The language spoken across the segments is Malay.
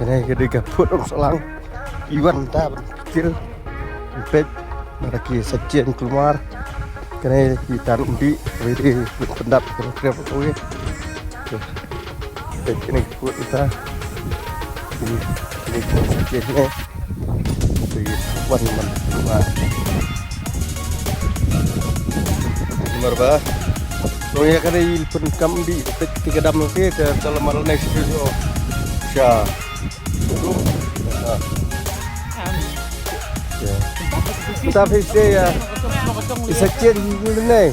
Kena ketika put selang Iwan tak berpikir Pet lagi sajian keluar kena kita undi jadi pendap kira-kira pokoknya ini put kita ini sajiannya jadi Iwan keluar nomor bah lo ya kena ilpun kamdi pet tiga dam nanti dalam malam next video ya kita fisik ya isajen ini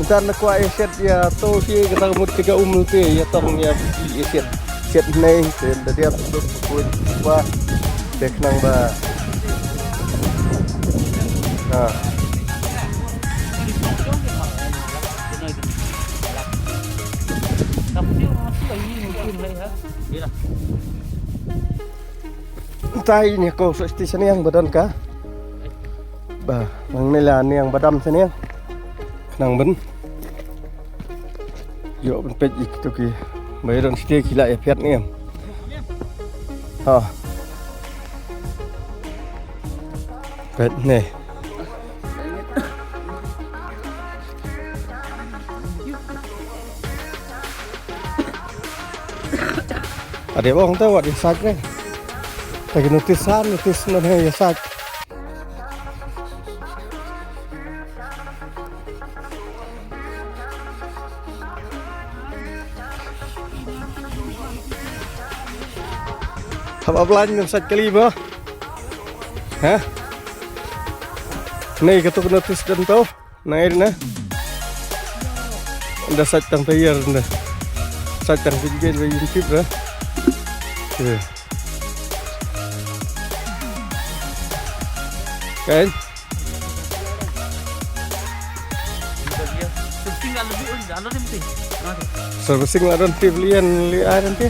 kita nak kuat iset ya tu si kita umur 3 umur tu ya tong ya iset ni dan dia tu buat dek nang ba nah entah ini kau sini yang badan kah bah mang này là yang badam thế này nang bấn yo bên pet itu ki mấy don stay kila ya piat ni ha pet ne ada bang tahu ada sak ni lagi notis mana ya sak apa belanja sat kali bah hah nih ketuk notis dan tahu naik na anda sat tang tayar anda sat tang pinjam di YouTube lah kan servicing ada nanti belian lihat nanti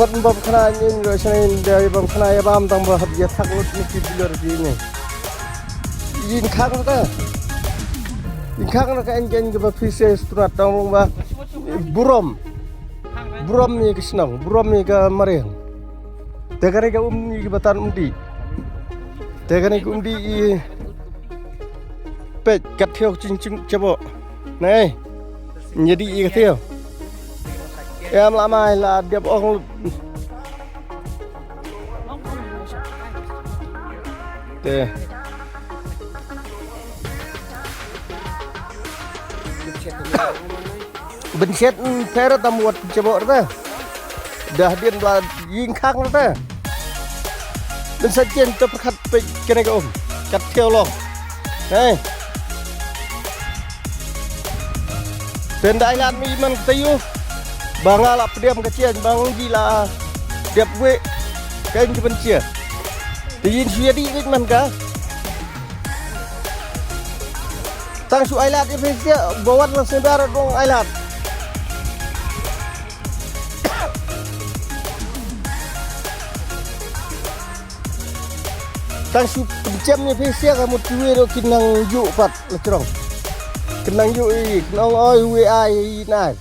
buat bom kena ini loh sini dari bom kena ya bam tambah dia takut ni tidur gini yin khang ta engine ke bafise strat tong ba burom ni ke senang burom ni ke mareng tegane ke ni ke batan undi tegane ke undi pet kat theo ching chabo này jadi i ke theo em làm ai là điệp ông thế bên xét thế đó ta muat coba đó dah dia là yin khang đó bên sát trên tôi khát bị cái này ông cắt theo lòng này bên Đại Lan mi man tayu bang ala pediam kecian bang gila điệp gue cái anh bên chia tin suy đi cái man cả tăng số ai lạt đi phía kia bawa lang saudara dong ai lạt tăng số pencem ni phía kia kamu tuwe do kinang yu pat lecerong kinang yu i kinang oi we ai nai